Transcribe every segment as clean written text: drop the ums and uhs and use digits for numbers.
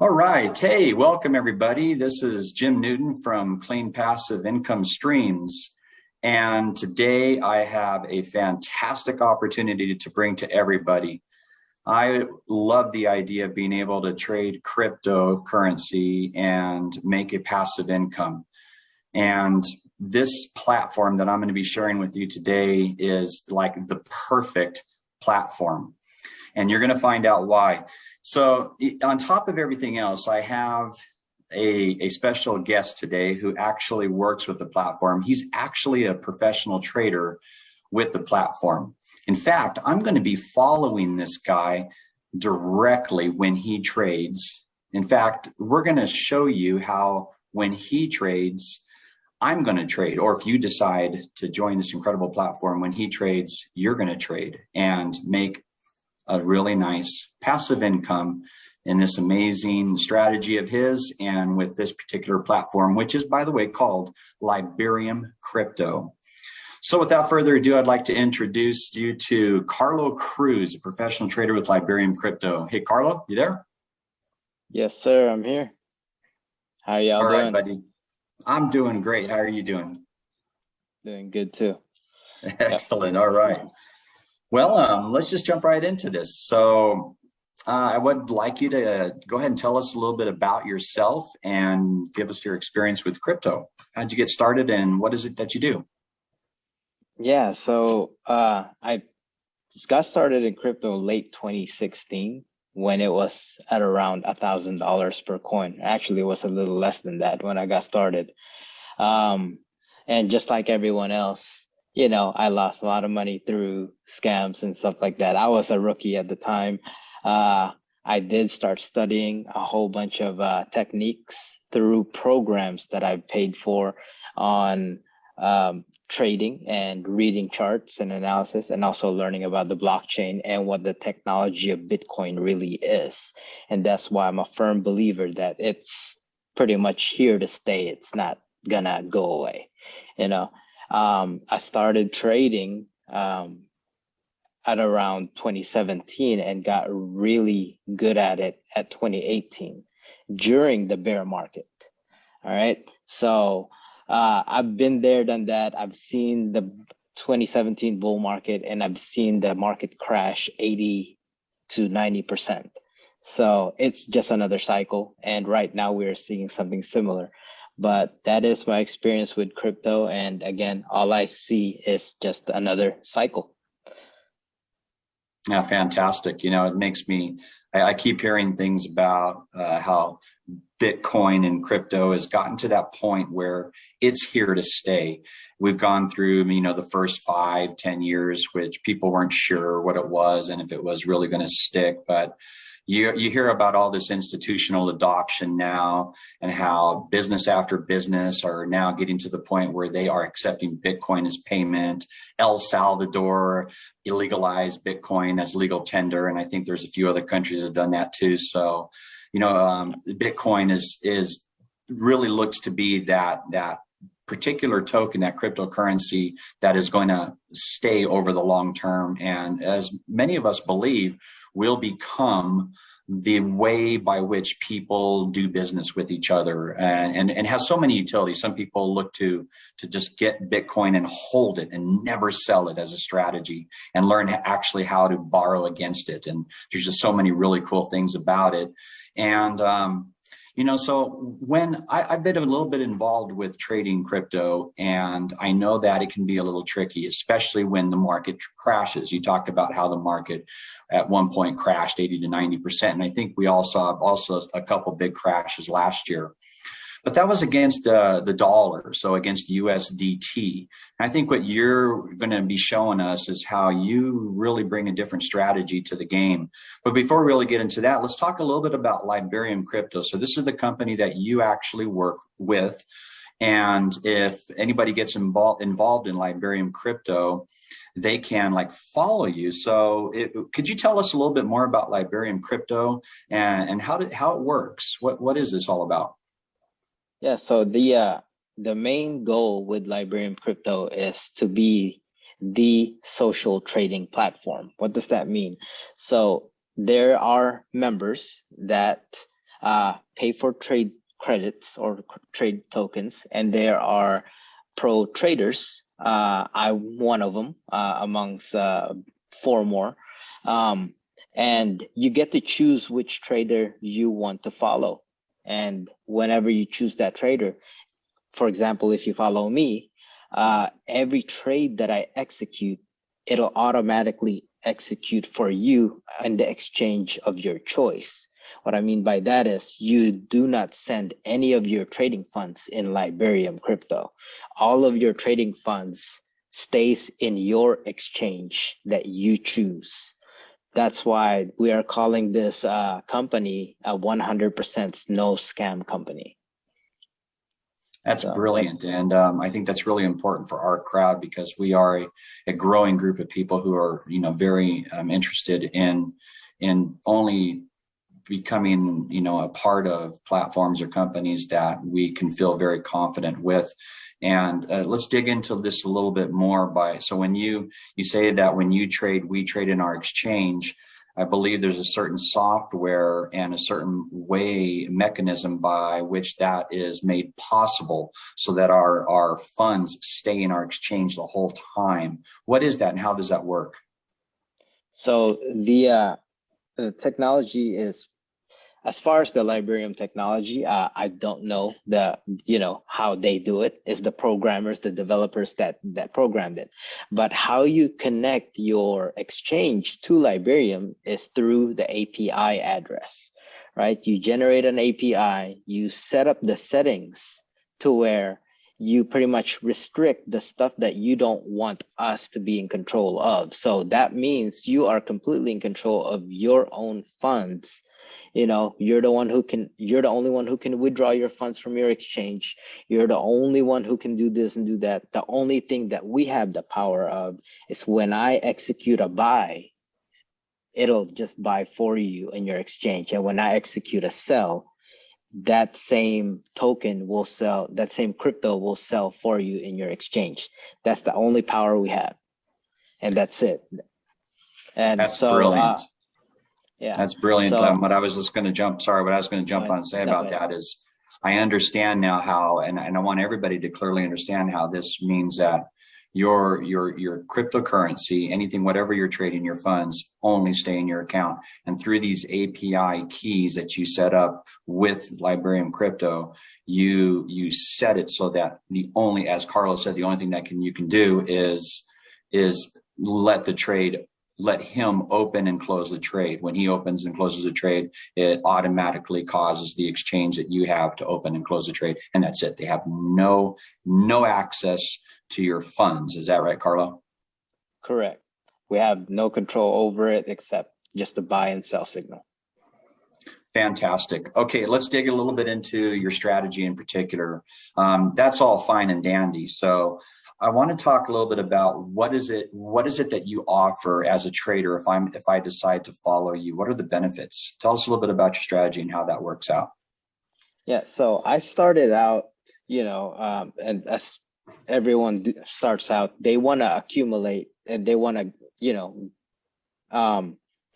All right. Hey, welcome everybody. This is Jim Newton from Clean Passive Income Streams. And today I have a fantastic opportunity to bring to everybody. I love the idea of being able to trade cryptocurrency and make a passive income. And this platform that I'm going to be sharing with you today is like the perfect platform. And you're going to find out why. So on top of everything else, I have a special guest today who actually works with the platform. He's actually a professional trader with the platform. In fact, I'm going to be following this guy directly when he trades. In fact, we're going to show you how when he trades, I'm going to trade. Or if you decide to join this incredible platform, when he trades, you're going to trade and make a really nice passive income in this amazing strategy of his and with this particular platform, which is, by the way, called Liberium Crypto. So without further ado, I'd like to introduce you to Carlo Cruz, a professional trader with Liberium Crypto. Hey, Carlo, you there? Yes, sir. I'm here. How y'all doing? All right, buddy. I'm doing great. How are you doing? Doing good too. Excellent. All right. Well, let's just jump right into this. So I would like you to go ahead and tell us a little bit about yourself and give us your experience with crypto. How'd you get started and what is it that you do? Yeah, so I got started in crypto late 2016 when it was at around $1,000 per coin. Actually, it was a little less than that when I got started. And just like everyone else, I lost a lot of money through scams and stuff like that. I was a rookie at the time. I did start studying a whole bunch of techniques through programs that I paid for on trading and reading charts and analysis, and also learning about the blockchain and what the technology of Bitcoin really is. And that's why I'm a firm believer that it's pretty much here to stay. It's not gonna go away, I started trading at around 2017 and got really good at it at 2018 during the bear market. All right. So I've been there, done that. I've seen the 2017 bull market and I've seen the market crash 80 to 90%. So it's just another cycle. And right now we're seeing something similar. But that is my experience with crypto. And again, all I see is just another cycle. Yeah, fantastic. It makes me, I keep hearing things about how Bitcoin and crypto has gotten to that point where it's here to stay. We've gone through, the first 5-10 years, which people weren't sure what it was and if it was really going to stick. But you hear about all this institutional adoption now and how business after business are now getting to the point where they are accepting Bitcoin as payment. El Salvador illegalized Bitcoin as legal tender. And I think there's a few other countries that have done that too. So, Bitcoin is really looks to be that particular token, that cryptocurrency that is going to stay over the long term. And as many of us believe, will become the way by which people do business with each other and has so many utilities. Some people look to just get Bitcoin and hold it and never sell it as a strategy and learn actually how to borrow against it. And there's just so many really cool things about it. And, so when I've been a little bit involved with trading crypto, and I know that it can be a little tricky, especially when the market crashes. You talked about how the market at one point crashed 80 to 90%. And I think we all saw also a couple big crashes last year. But that was against the dollar, so against USDT. And I think what you're going to be showing us is how you really bring a different strategy to the game. But before we really get into that, let's talk a little bit about Liberium Crypto. So this is the company that you actually work with. And if anybody gets involved in Liberium Crypto, they can follow you. So could you tell us a little bit more about Liberium Crypto and how it works? What is this all about? Yeah, so the main goal with Liberium Crypto is to be the social trading platform. What does that mean? So there are members that pay for trade credits or trade tokens, and there are pro traders. I'm one of them amongst four more. And you get to choose which trader you want to follow. And whenever you choose that trader, for example, if you follow me, every trade that I execute, it'll automatically execute for you in the exchange of your choice. What I mean by that is you do not send any of your trading funds in Liberium crypto. All of your trading funds stays in your exchange that you choose. That's why we are calling this company a 100% no scam company. That's brilliant. And I think that's really important for our crowd, because we are a growing group of people who are, very interested in only becoming, a part of platforms or companies that we can feel very confident with. And let's dig into this a little bit more. So when you say that when you trade, we trade in our exchange, I believe there's a certain software and a certain mechanism by which that is made possible so that our funds stay in our exchange the whole time. What is that and how does that work? So the technology is, as far as the Liberium technology, I don't know how they do it. It's the programmers, the developers that programmed it. But how you connect your exchange to Liberium is through the API address, right? You generate an API, you set up the settings to where you pretty much restrict the stuff that you don't want us to be in control of. So that means you are completely in control of your own funds. You're the only one who can withdraw your funds from your exchange. You're the only one who can do this and do that. The only thing that we have the power of is when I execute a buy, it'll just buy for you in your exchange. And when I execute a sell, that same token will sell, that same crypto will sell for you in your exchange. That's the only power we have. And that's it. And that's brilliant. Yeah, that's brilliant. So, what I was going to jump on and say about that is I understand now how, and I want everybody to clearly understand how this means that your cryptocurrency, anything, whatever you're trading, your funds only stay in your account. And through these API keys that you set up with Liberium Crypto, you set it so that as Carlo said, the only thing that you can do is let him open and close the trade. When he opens and closes the trade, it automatically causes the exchange that you have to open and close the trade. And that's it. They have no access to your funds. Is that right, Carlo? Correct. We have no control over it except just the buy and sell signal. Fantastic. Okay, let's dig a little bit into your strategy in particular. That's all fine and dandy. So I want to talk a little bit about what is it that you offer as a trader if I decide to follow you? What are the benefits? Tell us a little bit about your strategy and how that works out. Yeah, so I started out, and as everyone starts out, they want to accumulate and they want to,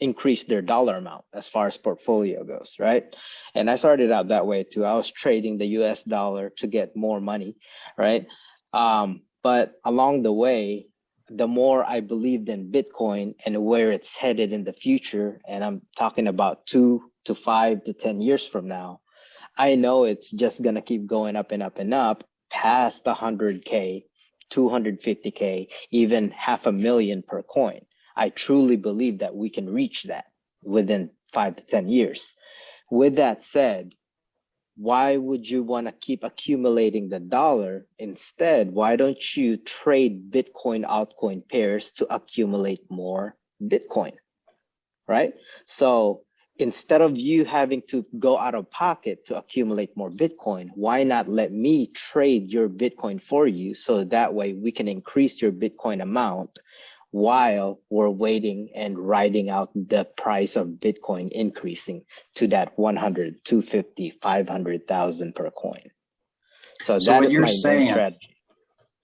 increase their dollar amount as far as portfolio goes, right? And I started out that way too. I was trading the US dollar to get more money, right? But along the way, the more I believed in Bitcoin and where it's headed in the future, and I'm talking about 2 to 5 to 10 years from now, I know it's just going to keep going up and up and up past 100K, 250K, even $500,000 per coin. I truly believe that we can reach that within 5 to 10 years. With that said, why would you want to keep accumulating the dollar? Instead, why don't you trade Bitcoin altcoin pairs to accumulate more Bitcoin, right? So instead of you having to go out of pocket to accumulate more Bitcoin, why not let me trade your Bitcoin for you so that way we can increase your Bitcoin amount while we're waiting and riding out the price of Bitcoin increasing to that 100, 250, 500,000 per coin. So that is my main strategy.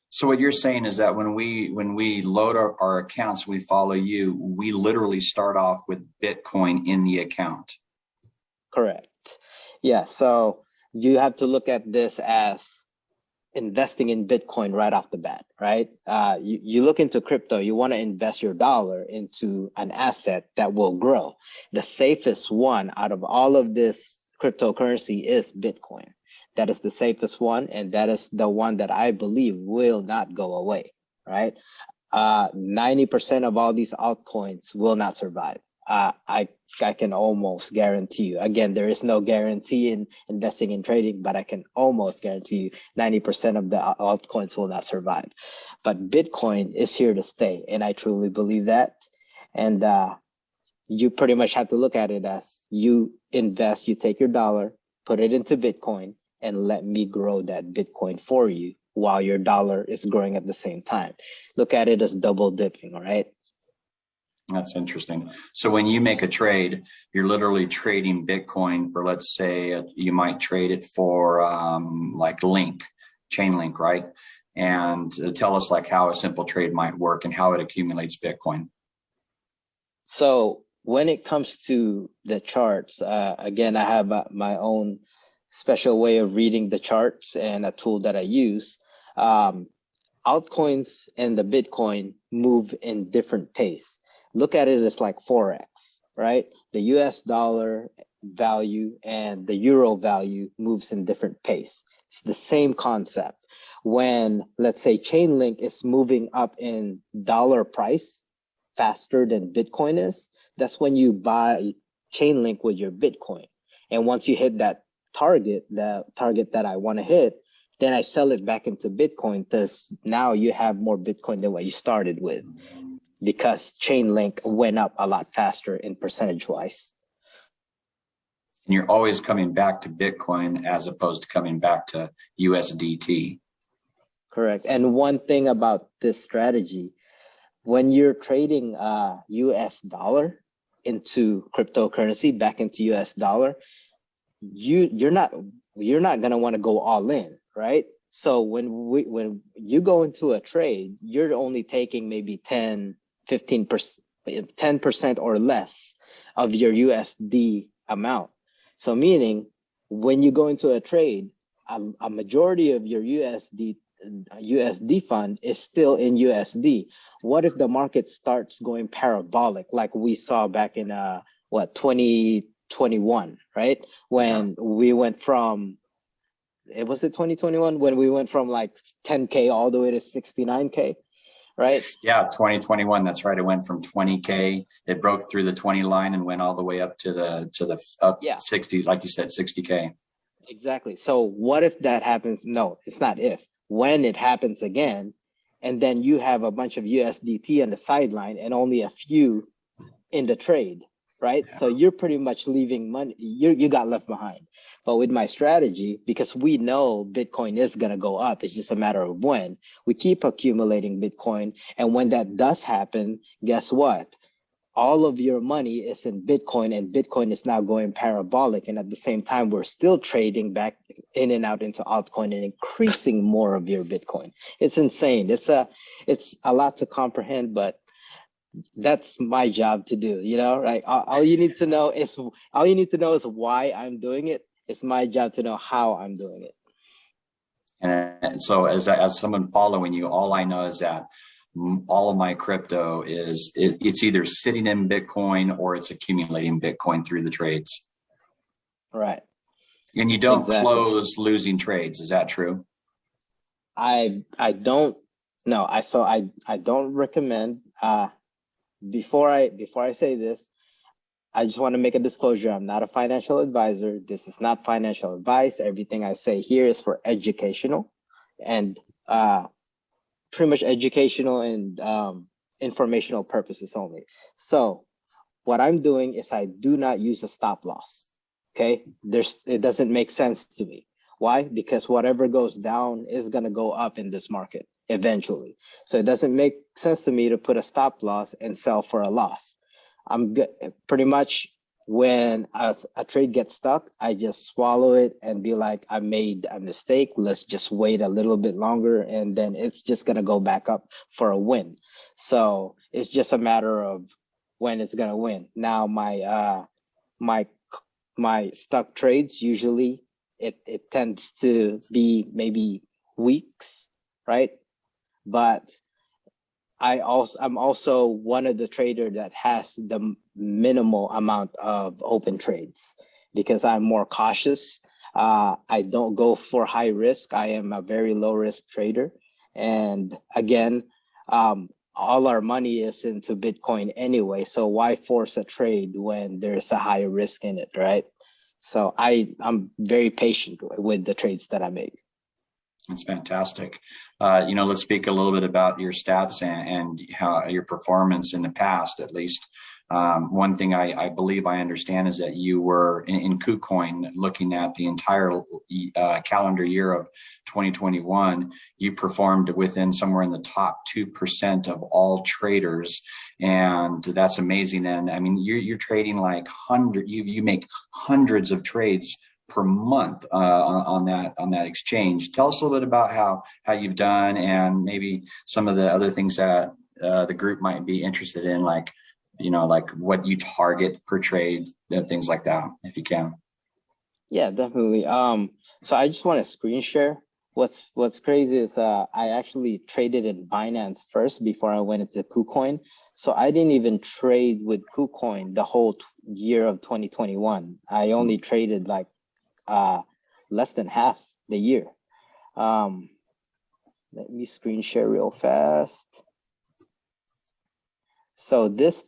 So what you're saying is that when we load our accounts, we follow you, we literally start off with Bitcoin in the account. Correct. Yeah, so you have to look at this as investing in Bitcoin right off the bat, right? You look into crypto, you want to invest your dollar into an asset that will grow. The safest one out of all of this cryptocurrency is Bitcoin. That is the safest one, and that is the one that I believe will not go away, right? 90% of all these altcoins will not survive. I can almost guarantee you. Again, there is no guarantee in investing in trading, but I can almost guarantee you 90% of the altcoins will not survive. But Bitcoin is here to stay, and I truly believe that. And you pretty much have to look at it as you invest, you take your dollar, put it into Bitcoin, and let me grow that Bitcoin for you while your dollar is growing at the same time. Look at it as double dipping, all right? That's interesting. So when you make a trade, you're literally trading Bitcoin for, let's say, you might trade it for like chain link, right? And tell us like how a simple trade might work and how it accumulates Bitcoin. So when it comes to the charts, again, I have my own special way of reading the charts and a tool that I use. Altcoins and the Bitcoin move in different pace. Look at it as like Forex, right? The US dollar value and the euro value moves in different pace. It's the same concept. When, let's say, Chainlink is moving up in dollar price faster than Bitcoin is, that's when you buy Chainlink with your Bitcoin. And once you hit that target, the target that I want to hit, then I sell it back into Bitcoin because now you have more Bitcoin than what you started with, because Chainlink went up a lot faster in percentage wise. And you're always coming back to Bitcoin as opposed to coming back to USDT. Correct. And one thing about this strategy, when you're trading US dollar into cryptocurrency back into US dollar, you're not going to want to go all in, right? So when you go into a trade, you're only taking maybe 10%, 15%, 10% or less of your USD amount. So meaning when you go into a trade, a majority of your USD fund is still in USD. What if the market starts going parabolic like we saw back in 2021, right? When we went from, was it 2021 when we went from like 10K all the way to 69K, right? Yeah, 2021. That's right. It went from 20K. It broke through the 20 line and went all the way up to the 60, like you said, 60K. Exactly. So what if that happens? No, it's not if. When it happens again, and then you have a bunch of USDT on the sideline and only a few in the trade, right? Yeah. So you're pretty much leaving money. You got left behind. But with my strategy, because we know Bitcoin is going to go up, it's just a matter of when. We keep accumulating Bitcoin. And when that does happen, guess what? All of your money is in Bitcoin, and Bitcoin is now going parabolic. And at the same time, we're still trading back in and out into altcoin and increasing more of your Bitcoin. It's insane. It's a lot to comprehend, but that's my job to do, right? All you need to know is why I'm doing it. It's my job to know how I'm doing it. And so as someone following you, all I know is that all of my crypto it's either sitting in Bitcoin or it's accumulating Bitcoin through the trades. Right. And you don't close losing trades. Is that true? I don't. No, I don't recommend. Before I say this, I just want to make a disclosure. I'm not a financial advisor. This is not financial advice. Everything I say here is for educational and pretty much educational and informational purposes only. So what I'm doing is I do not use a stop loss. Okay. It doesn't make sense to me. Why? Because whatever goes down is going to go up in this market eventually. So it doesn't make sense to me to put a stop loss and sell for a loss. I'm good. Pretty much when a trade gets stuck, I just swallow it and be like, I made a mistake. Let's just wait a little bit longer. And then it's just going to go back up for a win. So it's just a matter of when it's going to win. Now, my my stock trades, usually it tends to be maybe weeks, right? But I'm also one of the trader that has the minimal amount of open trades because I'm more cautious. I don't go for high risk. I am a very low risk trader. And again, all our money is into Bitcoin anyway. So why force a trade when there's a high risk in it, right? So I'm very patient with the trades that I make. That's fantastic. Let's speak a little bit about your stats and how your performance in the past, at least. One thing I believe I understand is that you were in KuCoin, looking at the entire calendar year of 2021, you performed within somewhere in the top 2% of all traders. And that's amazing. And I mean, you're trading like you make hundreds of trades per month on that exchange. Tell us a little bit about how you've done, and maybe some of the other things that the group might be interested in, like what you target per trade, and things like that, if you can. Yeah, definitely. So I just want to screen share. What's crazy is I actually traded in Binance first before I went into KuCoin. So I didn't even trade with KuCoin the whole year of 2021. I only traded like less than half the year. Let me screen share real fast. So this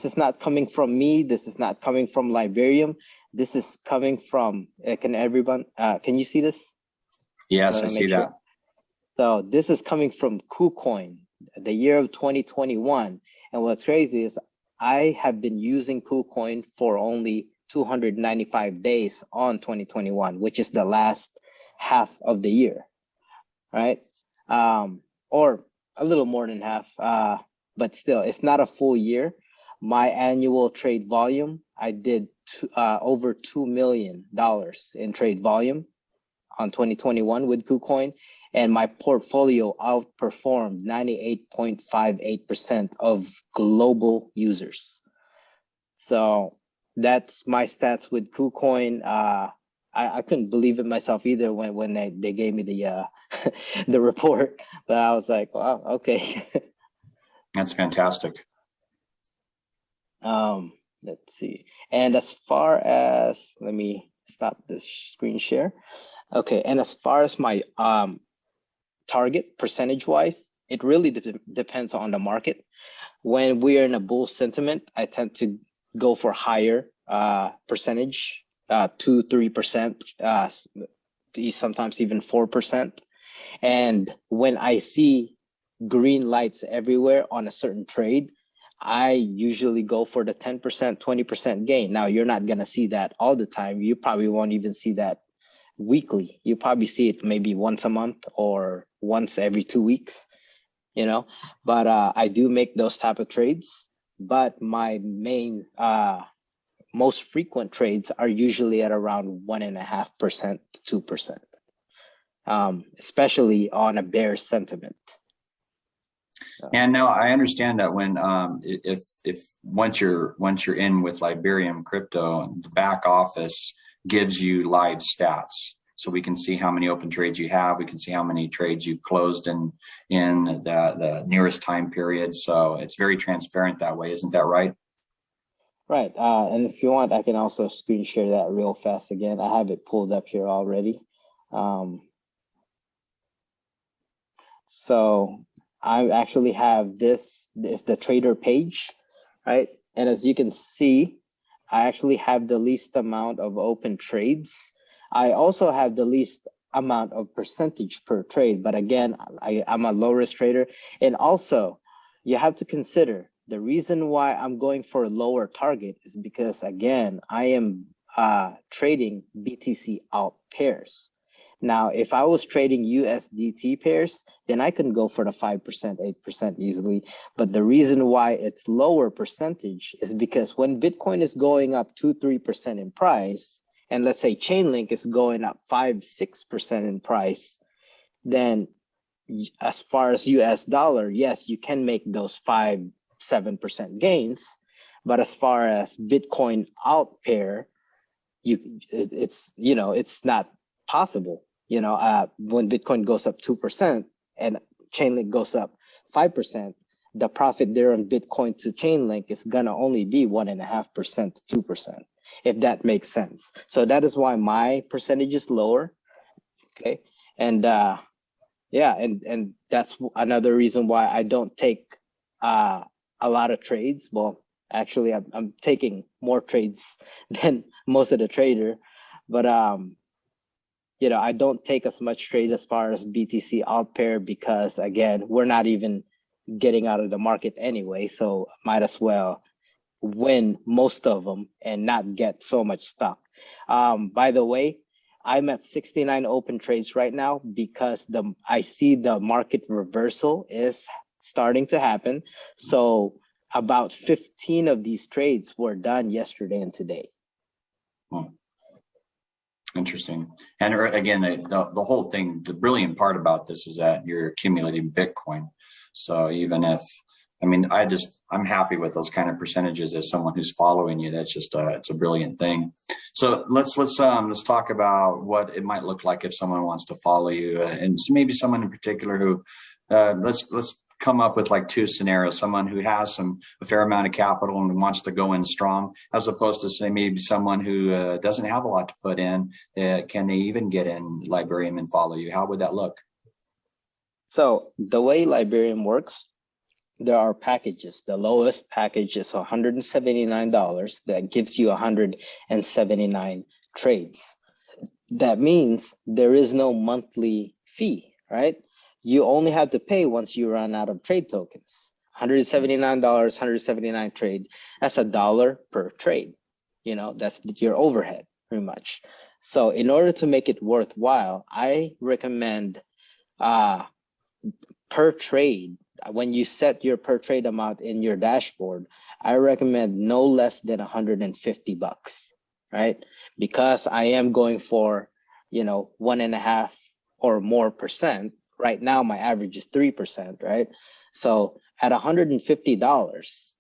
is not coming from me. This is not coming from Liberium. This is coming from, can you see this? Yes, I see that. So this is coming from KuCoin, the year of 2021. And what's crazy is I have been using KuCoin for only 295 days on 2021, which is the last half of the year, right? Or a little more than half, but still, it's not a full year. My annual trade volume, I did over $2 million in trade volume on 2021 with KuCoin, and my portfolio outperformed 98.58% of global users. So that's my stats with KuCoin. I couldn't believe it myself either when they gave me the the report, but I was like, wow, okay. That's fantastic. Let's see. And as far as, let me stop this screen share. Okay, and as far as my target percentage wise, it really depends on the market. When we are in a bull sentiment, I tend to go for higher percentage, 2-3%, sometimes even 4%. And when I see green lights everywhere on a certain trade, I usually go for the 10%, 20% gain. Now, you're not going to see that all the time. You probably won't even see that weekly. You probably see it maybe once a month or once every 2 weeks, but I do make those type of trades. But my main, most frequent trades are usually at around 1.5% to 2%, especially on a bear sentiment. And now I understand that when if once you're in with Liberium crypto, the back office gives you live stats, so we can see how many open trades you have. We can see how many trades you've closed in the nearest time period. So it's very transparent that way, isn't that right? Right. And if you want, I can also screen share that real fast again. I have it pulled up here already. So I actually have this is the trader page, right? And as you can see, I actually have the least amount of open trades. I also have the least amount of percentage per trade, but again, I'm a low risk trader. And also, you have to consider the reason why I'm going for a lower target is because, again, I am trading BTC alt pairs. Now, if I was trading USDT pairs, then I can go for the 5%, 8% easily. But the reason why it's lower percentage is because when Bitcoin is going up 2-3% in price, and let's say Chainlink is going up 5-6% in price, then as far as US dollar, yes, you can make those 5-7% gains. But as far as Bitcoin alt pair, it's not possible. When Bitcoin goes up 2% and Chainlink goes up 5%, the profit there on Bitcoin to Chainlink is gonna only be 1.5% to 2%, if that makes sense. So that is why my percentage is lower. Okay, and and that's another reason why I don't take a lot of trades. Well, actually, I'm taking more trades than most of the trader, but I don't take as much trade as far as BTC alt pair, because again, we're not even getting out of the market anyway, so might as well win most of them and not get so much stuck. By the way, I'm at 69 open trades right now because I see the market reversal is starting to happen. So about 15 of these trades were done yesterday and today. Interesting. And again, the whole thing, the brilliant part about this is that you're accumulating Bitcoin. So even if, I'm happy with those kind of percentages as someone who's following you. That's just it's a brilliant thing. So let's talk about what it might look like if someone wants to follow you, and so maybe someone in particular who let's come up with like two scenarios: someone who has a fair amount of capital and wants to go in strong, as opposed to say maybe someone who doesn't have a lot to put in. Can they even get in Liberium and follow you? How would that look? So the way Liberium works, there are packages. The lowest package is $179 that gives you 179 trades. That means there is no monthly fee, right? You only have to pay once you run out of trade tokens. $179, 179 trade. That's $1 per trade. That's your overhead pretty much. So in order to make it worthwhile, I recommend per trade, when you set your per trade amount in your dashboard, I recommend no less than $150, right? Because I am going for, 1.5 or more percent. Right now, my average is 3%, right? So at $150,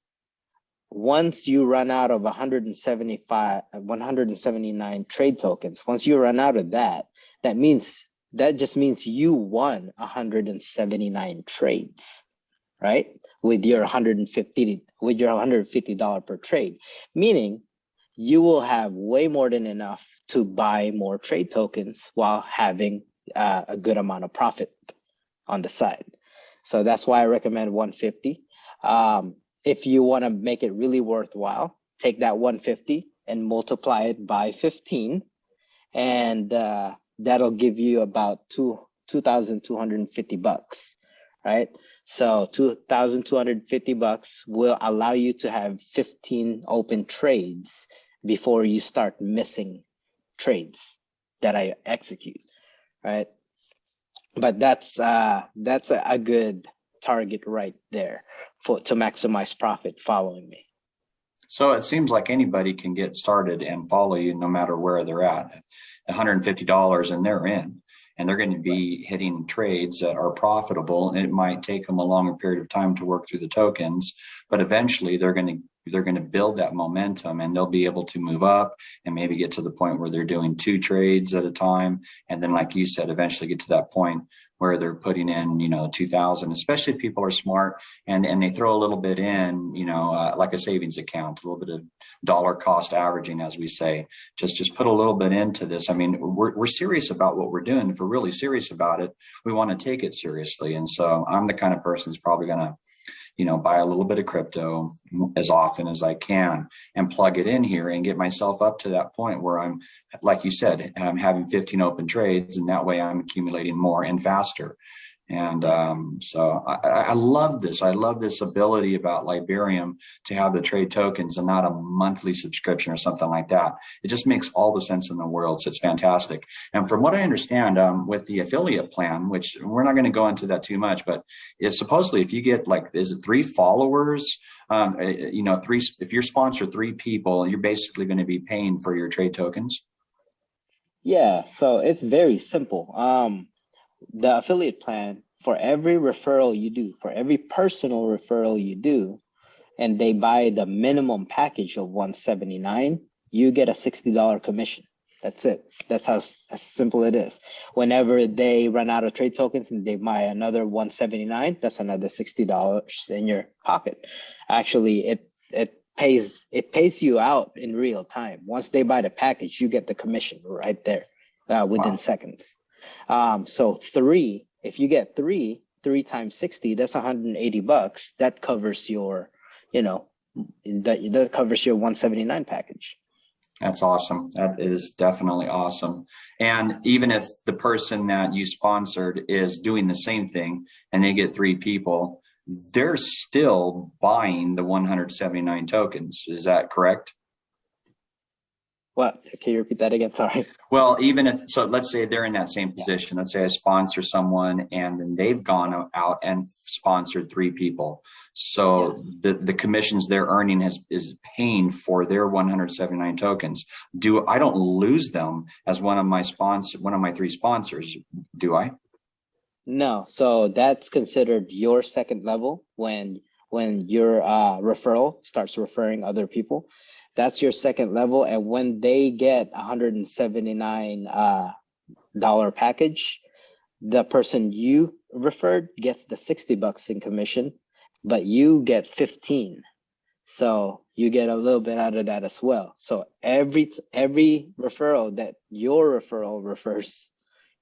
once you run out of 179 trade tokens, once you run out of that, that just means you won 179 trades, right? With your $150 per trade, meaning you will have way more than enough to buy more trade tokens while having a good amount of profit on the side. So that's why I recommend 150. If you want to make it really worthwhile, take that 150 and multiply it by 15, and that'll give you about $2,250, right? So $2,250 will allow you to have 15 open trades before you start missing trades that I execute, right? But that's a good target right there to maximize profit following me. So it seems like anybody can get started and follow you no matter where they're at. $150 and they're in, and they're going to be hitting trades that are profitable, and it might take them a longer period of time to work through the tokens, but eventually they're going to build that momentum, and they'll be able to move up and maybe get to the point where they're doing 2 trades at a time. And then, like you said, eventually get to that point where they're putting in, 2,000, especially if people are smart and they throw a little bit in, like a savings account, a little bit of dollar cost averaging, as we say, just put a little bit into this. We're serious about what we're doing. If we're really serious about it, we want to take it seriously. And so I'm the kind of person who's probably going to, buy a little bit of crypto as often as I can and plug it in here and get myself up to that point where I'm, like you said, I'm having 15 open trades, and that way I'm accumulating more and faster. And so I love this. I love this ability about Liberium to have the trade tokens and not a monthly subscription or something like that. It just makes all the sense in the world. So it's fantastic. And from what I understand, with the affiliate plan, which we're not going to go into that too much, but it's supposedly if you get is it 3 followers? 3, if you sponsor 3 people, you're basically going to be paying for your trade tokens. Yeah, so it's very simple. The affiliate plan, for every referral you do, for every personal referral you do, and they buy the minimum package of 179, you get a $60 commission. That's it. That's how as simple it is. Whenever they run out of trade tokens and they buy another 179, that's another $60 in your pocket. Actually, it pays you out in real time. Once they buy the package, you get the commission right there within seconds. So if you get three times 60, that's $180. That covers your, that covers your 179 package. That's awesome. That is definitely awesome. And even if the person that you sponsored is doing the same thing and they get 3 people, they're still buying the 179 tokens. Is that correct? What? Can you repeat that again? Sorry. Well, so let's say they're in that same position. Let's say I sponsor someone and then they've gone out and sponsored 3 people. So the commissions they're earning is paying for their 179 tokens. I don't lose them as one of my 3 sponsors, do I? No. So that's considered your second level when your referral starts referring other people. That's your second level. And when they get $179 package, the person you referred gets the $60 in commission, but you get 15. So you get a little bit out of that as well. So every referral that your referral refers,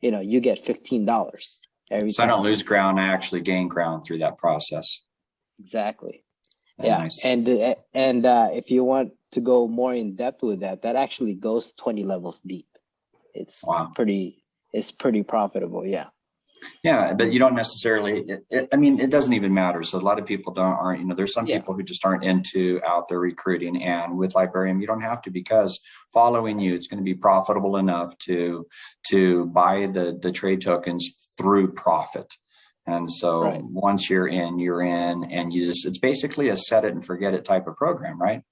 you get $15 every time. So I don't lose ground. I actually gain ground through that process. Exactly. Nice. And if you want to go more in depth with that actually goes 20 levels deep. It's pretty profitable. Yeah. Yeah, but you don't necessarily, it doesn't even matter. So a lot of people there's some people who just aren't out there recruiting. And with Liberium, you don't have to, because following you, it's going to be profitable enough to buy the trade tokens through profit. And so once you're in, and it's basically a set it and forget it type of program, right?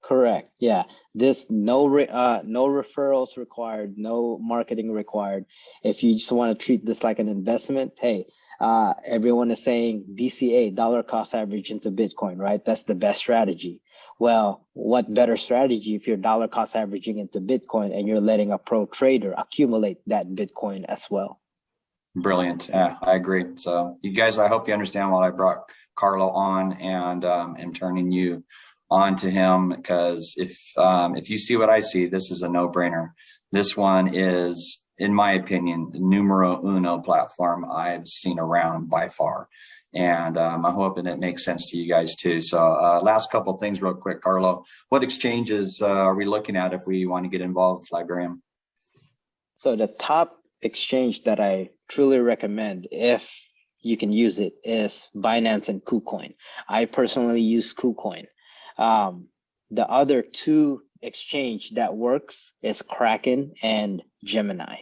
Correct. Yeah. This no referrals required, no marketing required. If you just want to treat this like an investment, hey, everyone is saying DCA, dollar cost average into Bitcoin, right? That's the best strategy. Well, what better strategy if you're dollar cost averaging into Bitcoin and you're letting a pro trader accumulate that Bitcoin as well? Brilliant. Yeah, I agree. So you guys, I hope you understand why I brought Carlo on and turning you on to him, because if you see what I see, this is a no-brainer. This one is, in my opinion, the numero uno platform I've seen around by far. And I'm hoping it makes sense to you guys too. So last couple of things real quick, Carlo. What exchanges are we looking at if we want to get involved with Liberium? So the top exchange that I truly recommend, if you can use it, is Binance and KuCoin. I personally use KuCoin. The other 2 exchange that works is Kraken and Gemini.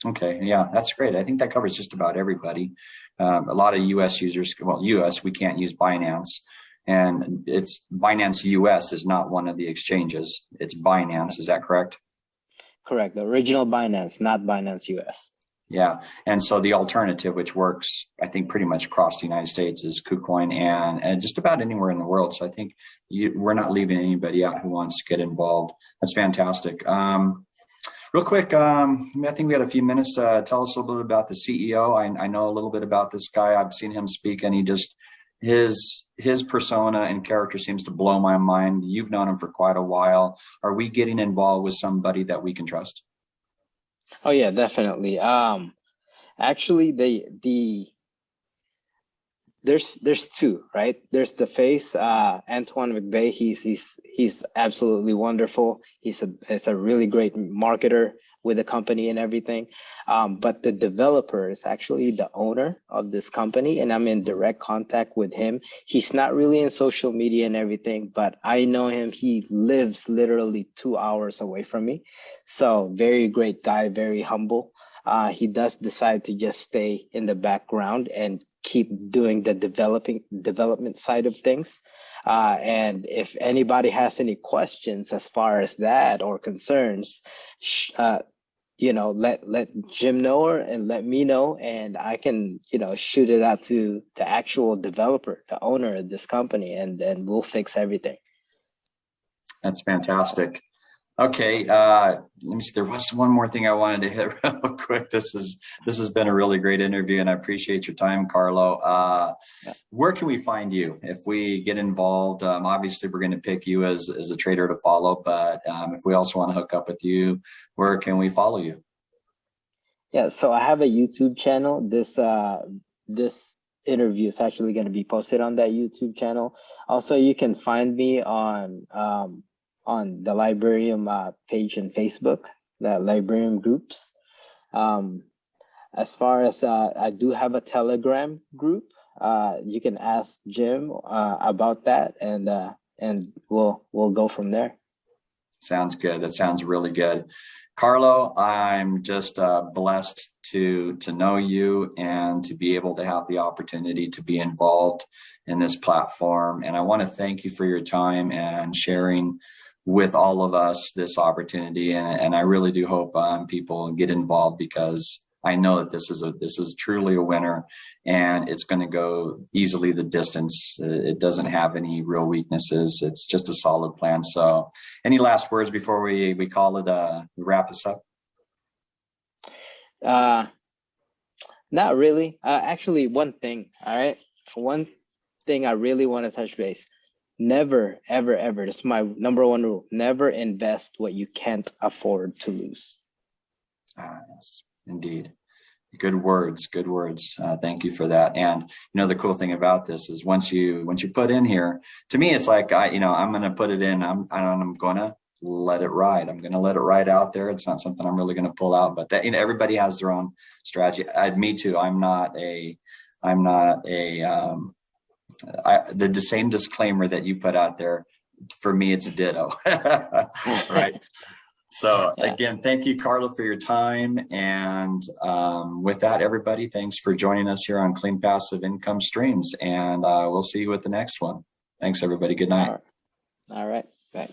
Okay, yeah, that's great. I think that covers just about everybody. A lot of US users, we can't use Binance, and it's Binance US is not one of the exchanges. It's Binance, is that correct? Correct. The original Binance, not Binance US. Yeah. And so the alternative, which works, I think, pretty much across the United States, is KuCoin and just about anywhere in the world. So I think we're not leaving anybody out who wants to get involved. That's fantastic. Real quick, I think we had a few minutes. Tell us a little bit about the CEO. I know a little bit about this guy. I've seen him speak, and his persona and character seems to blow my mind. You've known him for quite a while. Are we getting involved with somebody that we can trust? Oh yeah, definitely. Actually, there's 2, right? There's the face, Antoine McVeigh. He's absolutely wonderful. He's a really great marketer with the company and everything. But the developer is actually the owner of this company, and I'm in direct contact with him. He's not really in social media and everything, but I know him. He lives literally 2 hours away from me. So very great guy, very humble. He does decide to just stay in the background and keep doing the development side of things. And if anybody has any questions as far as that or concerns, let Jim know and let me know, and I can, shoot it out to the actual developer, the owner of this company, and then we'll fix everything. That's fantastic. Okay, let me see. There was one more thing I wanted to hit real quick. This has been a really great interview, and I appreciate your time, Carlo. Where can we find you if we get involved? Obviously, we're going to pick you as a trader to follow, but if we also want to hook up with you, where can we follow you? Yeah, so I have a YouTube channel. This interview is actually going to be posted on that YouTube channel. Also, you can find me on the Liberium page in Facebook, the Liberium groups. As far as I do have a Telegram group, you can ask Jim about that, and we'll go from there. Sounds good. That sounds really good. Carlo, I'm just blessed to know you and to be able to have the opportunity to be involved in this platform. And I want to thank you for your time and sharing with all of us this opportunity. And I really do hope people get involved, because I know that this is truly a winner, and it's going to go easily the distance. It doesn't have any real weaknesses. It's just a solid plan. So any last words before we call it, wrap this up? Not really. Actually, one thing, all right? One thing I really want to touch base. Never, ever, ever. This is my number one rule. Never invest what you can't afford to lose. Yes, indeed. Good words. Good words. Thank you for that. And the cool thing about this is once you put in here, to me, it's like I'm going to put it in. I'm going to let it ride. I'm going to let it ride out there. It's not something I'm really going to pull out. But that, everybody has their own strategy. Me too. The same disclaimer that you put out there, for me, it's a ditto. Right. So again, thank you, Carlo, for your time. And with that, everybody, thanks for joining us here on Clean Passive Income Streams. And we'll see you at the next one. Thanks, everybody. Good night. All right. Bye.